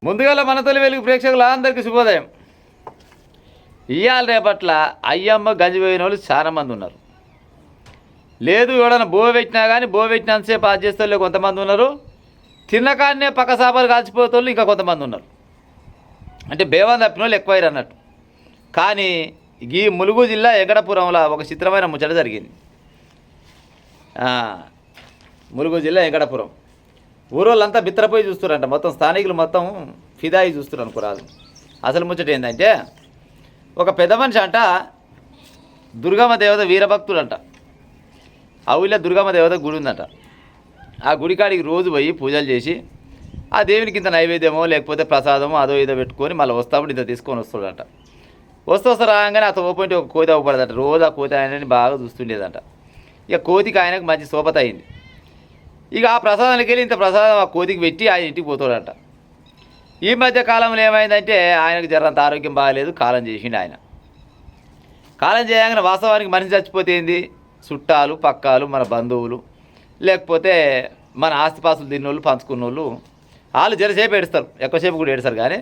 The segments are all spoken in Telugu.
ముందుగా మన తొలి వెలుగు ప్రేక్షకులందరికీ శుభోదయం. ఇవాళ రేపట్ల అయ్యమ్మ గంజి పోయిన వాళ్ళు చాలామంది ఉన్నారు. లేదు ఎవడన్నా బో పెట్టినా కానీ బో పెట్టినంతసేపు అది చేస్తే కొంతమంది ఉన్నారు. తిన్నకాడనే పక్క సాపాలు కాల్చిపోతే ఇంకా కొంతమంది ఉన్నారు. అంటే బేవం తప్పిన వాళ్ళు ఎక్కువైరు అన్నట్టు. కానీ ఈ ములుగు జిల్లా వెంకటపురంలో ఒక చిత్రమైన ముచ్చట జరిగింది. ములుగు జిల్లా వెంకటపురం ఊరోళ్ళంతా బిత్తరపోయి చూస్తారంట. మొత్తం స్థానికులు మొత్తం ఫిదాయి చూస్తారు అనుకోరాదు. అసలు ముచ్చట ఏంటంటే ఒక పెద్ద మనిషి అంట దుర్గమ్మ దేవత వీరభక్తులంట. ఆ ఊళ్ళో దుర్గమ్మ దేవత గుడి ఉందంట. ఆ గుడికాడికి రోజు పోయి పూజలు చేసి ఆ దేవునికి ఇంత నైవేద్యమో లేకపోతే ప్రసాదమో అదో ఇదో పెట్టుకొని మళ్ళీ వస్తాప్పుడు ఇంత తీసుకొని వస్తాడంట. వస్తూ రాగానే అతను ఓపెంటి ఒక కోతి అవ్వబడదట. రోజు ఆ కోతి ఆయనని బాగా చూస్తుండేదంట. ఇక కోతికి ఆయనకు మంచి శోభత అయింది. ఇక ఆ ప్రసాదానికి వెళ్ళి ఇంత ప్రసాదం ఆ కోతికి పెట్టి ఆయన ఇంటికి పోతాడంట. ఈ మధ్య కాలంలో ఏమైందంటే ఆయనకు జరంత ఆరోగ్యం బాగాలేదు, కాలం చేసిండు ఆయన. కాలం చేయగానే వాస్తవానికి మనిషి చచ్చిపోతే ఏంది, చుట్టాలు పక్కాలు మన బంధువులు లేకపోతే మన ఆస్తిపాస్తులు తిన్నోళ్ళు పంచుకున్న వాళ్ళు వాళ్ళు జరసేపు ఏడుస్తారు, ఎక్కువసేపు కూడా ఏడుస్తారు. కానీ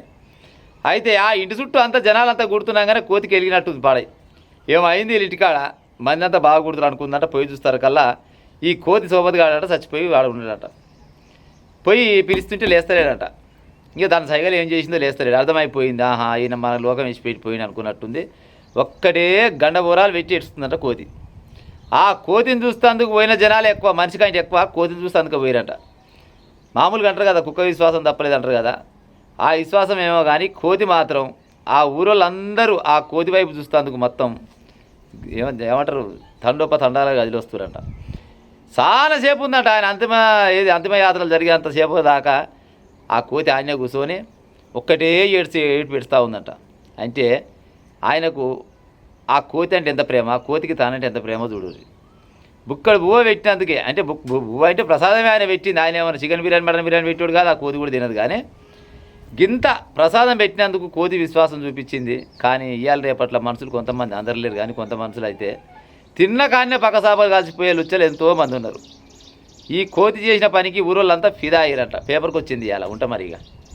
అయితే ఆ ఇంటి చుట్టూ అంతా జనాలంతా గుడుతున్నాగానే కోతికి వెలిగినట్టుంది పాడై. ఏమైంది వీళ్ళ ఇంటికాడ మంది అంతా బాగా గుడుతున్నారు అనుకుందంట. పోయి చూస్తారు కల్లా ఈ కోతి సోబతి కాడట చచ్చిపోయి వాడు ఉన్నాడట. పోయి పిలుస్తుంటే లేస్తలేడట. ఇక దాని సైగలు ఏం చేసిందో లేస్తలేడు. అర్థమైపోయింది, ఆహా ఈయన మన లోకం వేసి పెట్టిపోయింది అనుకున్నట్టుంది. ఒక్కటే గండబోరాలు పెట్టి ఏడుస్తుందంట కోతి. ఆ కోతిని చూస్తేందుకు పోయిన జనాలు ఎక్కువ, మనిషి కంటే ఎక్కువ కోతిని చూస్తేందుకు పోయినట. మామూలుగా అంటారు కదా కుక్క విశ్వాసం తప్పలేదు అంటారు కదా, ఆ విశ్వాసం ఏమో కానీ కోతి మాత్రం ఆ ఊరోళ్ళందరూ ఆ కోతి వైపు చూస్తేందుకు మొత్తం ఏమంటారు తండోపతండాలుగా గదిలి వస్తారంట. చాలాసేపు ఉందంట ఆయన అంతిమయాత్రలు జరిగేంతసేపు దాకా ఆ కోతి ఆయన కూర్చొని ఒక్కటే ఏడు పెడుతూ ఉందంట. అంటే ఆయనకు ఆ కోతి అంటే ఎంత ప్రేమ, కోతికి తానంటే ఎంత ప్రేమ చూడు. బుక్కడు బువ్వ పెట్టినందుకే, అంటే బువ్వ అంటే ప్రసాదమే ఆయన పెట్టింది. ఆయన ఏమైనా చికెన్ బిర్యానీ మటన్ బిర్యానీ పెట్టాడు కాదు, ఆ కోతి కూడా తినదు. కానీ గింత ప్రసాదం పెట్టినందుకు కోతి విశ్వాసం చూపించింది. కానీ ఇవాళ రేపట్ల మనుషులు కొంతమంది, అందరు లేరు కానీ కొంత మనుషులు అయితే తిన్న కాడనే పక్క సాపాలు కాల్చిపోయే లుచ్చలు ఎంతోమంది ఉన్నారు. ఈ కోతి చేసిన పనికి ఊరోళ్ళంతా ఫిదా అయ్యారంట. పేపర్కి వచ్చింది ఇలా ఉంటా మరి. ఇక